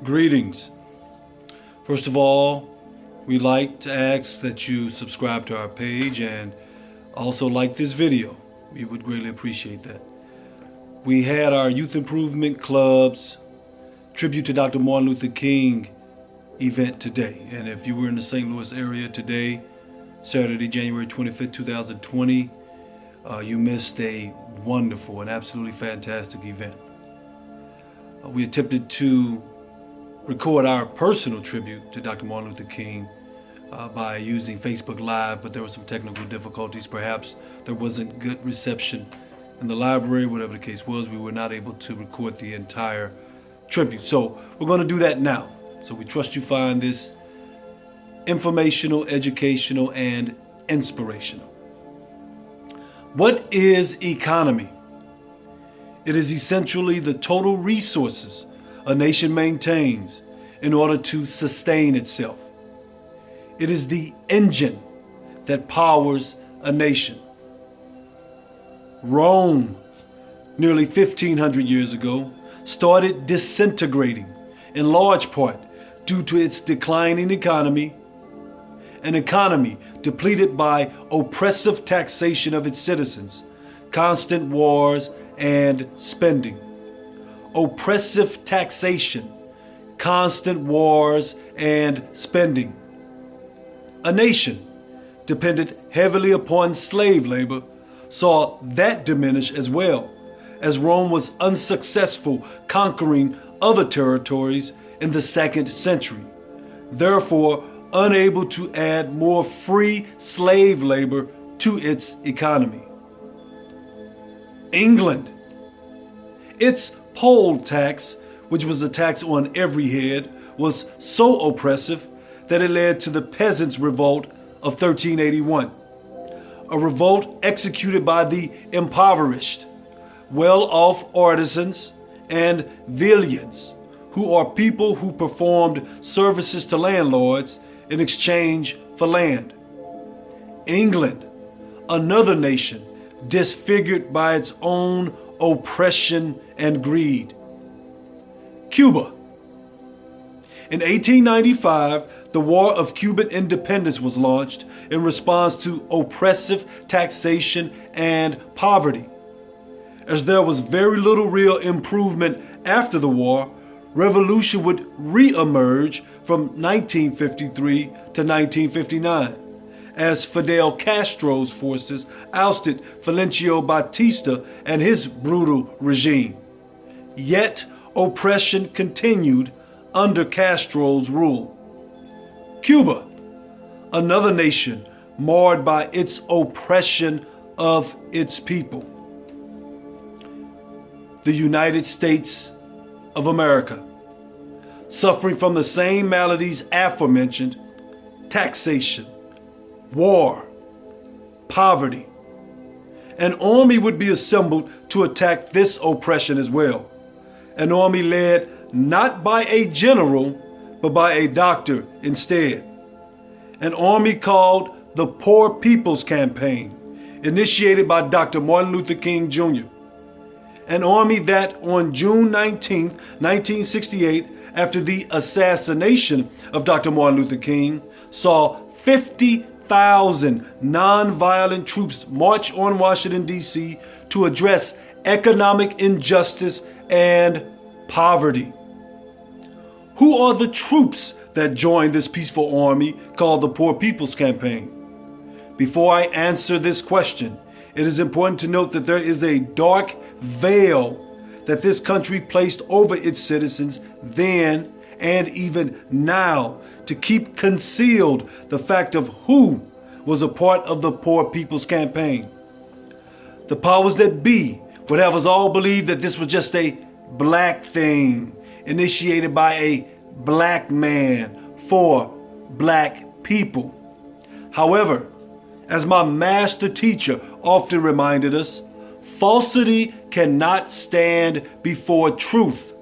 Greetings. First of all, we'd like to ask that you subscribe to our page and also like this video. We would greatly appreciate that. We had our Youth Improvement Club's Tribute to Dr. Martin Luther King event today. And if you were in the St. Louis area today, Saturday, January 25th, 2020, you missed a wonderful and absolutely fantastic event. We attempted to record our personal tribute to Dr. Martin Luther King by using Facebook Live, but there were some technical difficulties. Perhaps there wasn't good reception in the library, whatever the case was. We were not able to record the entire tribute. So we're going to do that now. So we trust you find this informational, educational, and inspirational. What is economy? It is essentially the total resources a nation maintains in order to sustain itself. It is the engine that powers a nation. Rome, nearly 1,500 years ago, started disintegrating in large part due to its declining economy, an economy depleted by oppressive taxation of its citizens, constant wars, and spending. Oppressive taxation, constant wars, and spending. A nation dependent heavily upon slave labor saw that diminish as well, as Rome was unsuccessful conquering other territories in the 2nd century, therefore unable to add more free slave labor to its economy. England. Its poll tax, which was a tax on every head, was so oppressive that it led to the Peasants' Revolt of 1381, a revolt executed by the impoverished, well-off artisans and villeins, who are people who performed services to landlords in exchange for land. England, another nation disfigured by its own oppression and greed. Cuba. In 1895, the War of Cuban Independence was launched in response to oppressive taxation and poverty. As there was very little real improvement after the war, revolution would re-emerge from 1953 to 1959, as Fidel Castro's forces ousted Fulgencio Batista and his brutal regime. Yet, oppression continued under Castro's rule. Cuba, another nation marred by its oppression of its people. The United States of America, suffering from the same maladies aforementioned: taxation, war, poverty. An army would be assembled to attack this oppression as well. An army led not by a general, but by a doctor instead. An army called the Poor People's Campaign, initiated by Dr. Martin Luther King Jr. An army that on June 19, 1968, after the assassination of Dr. Martin Luther King, saw 50,000 nonviolent troops march on Washington, D.C. to address economic injustice and poverty. Who are the troops that joined this peaceful army called the Poor People's Campaign? Before I answer this question, it is important to note that there is a dark veil that this country placed over its citizens then and even now to keep concealed the fact of who was a part of the Poor People's Campaign. The powers that be would have us all believe that this was just a black thing initiated by a black man for black people. However, as my master teacher often reminded us, falsity cannot stand before truth.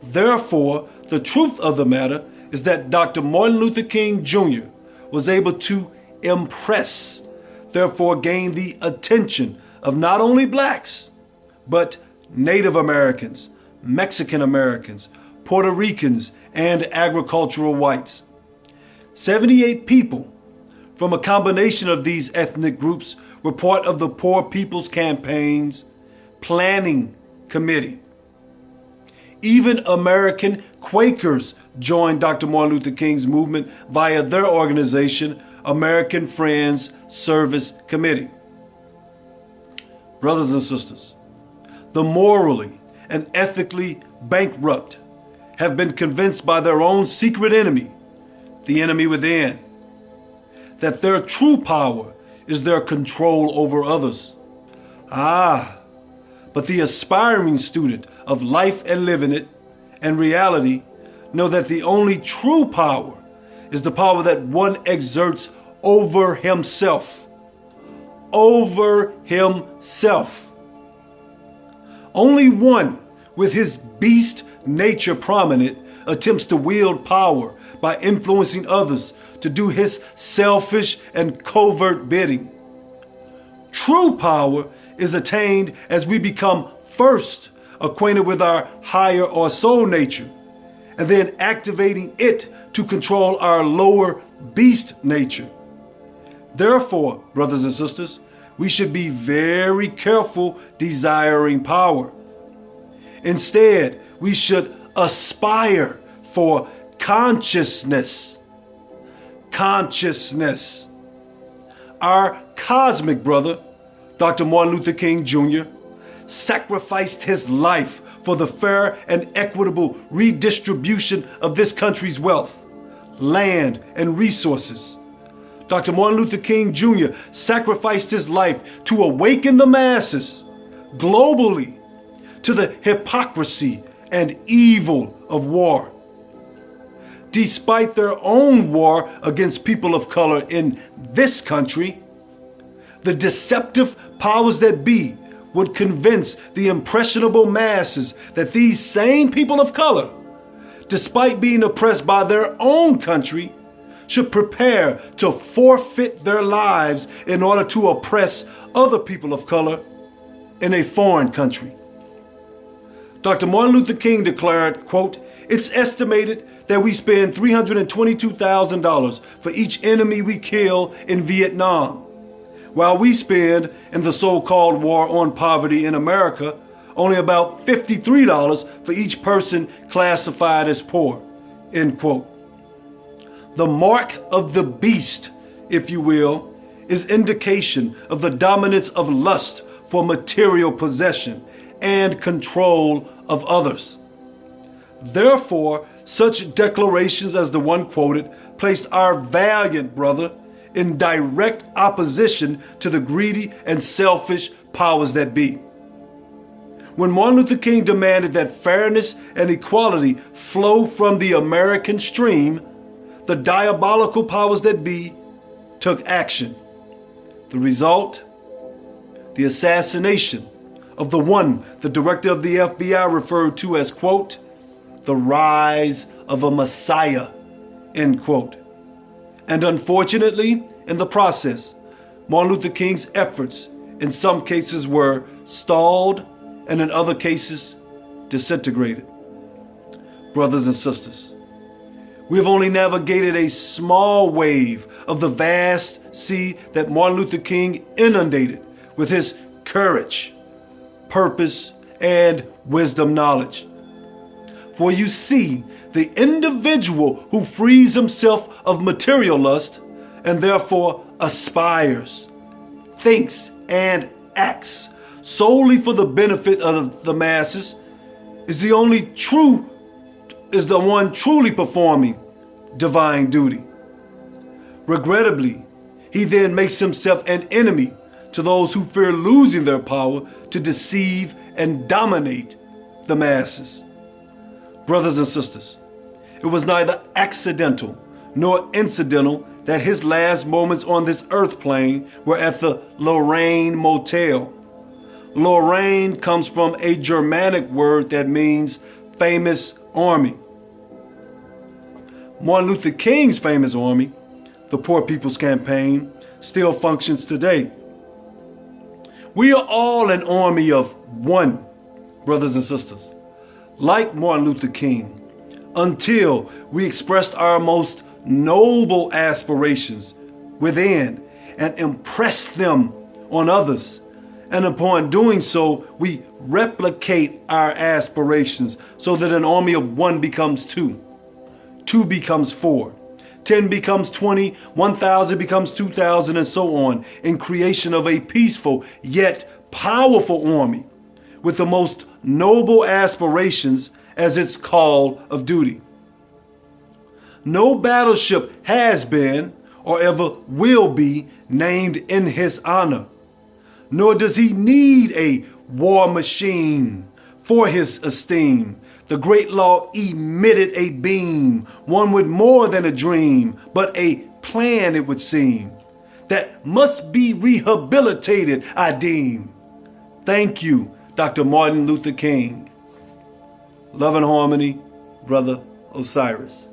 Therefore, the truth of the matter is that Dr. Martin Luther King Jr. was able to impress, therefore gain the attention of not only blacks, but Native Americans, Mexican Americans, Puerto Ricans, and agricultural whites. 78 people from a combination of these ethnic groups were part of the Poor People's Campaign's Planning Committee. Even American Quakers joined Dr. Martin Luther King's movement via their organization, American Friends Service Committee. Brothers and sisters, the morally and ethically bankrupt have been convinced by their own secret enemy, the enemy within, that their true power is their control over others. But the aspiring student of life and living it and reality know that the only true power is the power that one exerts over himself. Over himself. Only one with his beast nature prominent attempts to wield power by influencing others to do his selfish and covert bidding. True power is attained as we become first acquainted with our higher or soul nature, and then activating it to control our lower beast nature. Therefore, brothers and sisters, we should be very careful desiring power. Instead, we should aspire for consciousness. Consciousness. Our cosmic brother, Dr. Martin Luther King Jr., sacrificed his life for the fair and equitable redistribution of this country's wealth, land, and resources. Dr. Martin Luther King Jr. sacrificed his life to awaken the masses globally to the hypocrisy and evil of war. Despite their own war against people of color in this country, the deceptive powers that be would convince the impressionable masses that these same people of color, despite being oppressed by their own country, should prepare to forfeit their lives in order to oppress other people of color in a foreign country. Dr. Martin Luther King declared, quote, "It's estimated that we spend $322,000 for each enemy we kill in Vietnam, while we spend in the so-called war on poverty in America only about $53 for each person classified as poor," end quote. The mark of the beast, if you will, is indication of the dominance of lust for material possession and control of others. Therefore, such declarations as the one quoted placed our valiant brother in direct opposition to the greedy and selfish powers that be. When Martin Luther King demanded that fairness and equality flow from the American stream, the diabolical powers that be took action. The result? The assassination of the one the director of the FBI referred to as, quote, "the rise of a Messiah," end quote. And unfortunately, in the process, Martin Luther King's efforts in some cases were stalled and in other cases disintegrated. Brothers and sisters, we have only navigated a small wave of the vast sea that Martin Luther King inundated with his courage, purpose, and wisdom knowledge. For you see, the individual who frees himself of material lust and therefore aspires, thinks, and acts solely for the benefit of the masses is the one truly performing divine duty. Regrettably, he then makes himself an enemy to those who fear losing their power to deceive and dominate the masses. Brothers and sisters, it was neither accidental nor incidental that his last moments on this earth plane were at the Lorraine Motel. Lorraine comes from a Germanic word that means famous army. Martin Luther King's famous army, the Poor People's Campaign, still functions today. We are all an army of one, brothers and sisters. Like Martin Luther King, until we expressed our most noble aspirations within and impressed them on others. And upon doing so, we replicate our aspirations so that an army of 1 becomes 2, 2 becomes 4, 10 becomes 20, 1,000 becomes 2,000, and so on, in creation of a peaceful yet powerful army with the most noble aspirations as its call of duty. No battleship has been or ever will be named in his honor, nor does he need a war machine for his esteem. The great law emitted a beam, one with more than a dream, but a plan, it would seem, that must be rehabilitated, I deem. Thank you, Dr. Martin Luther King. Love and harmony, Brother Osiris.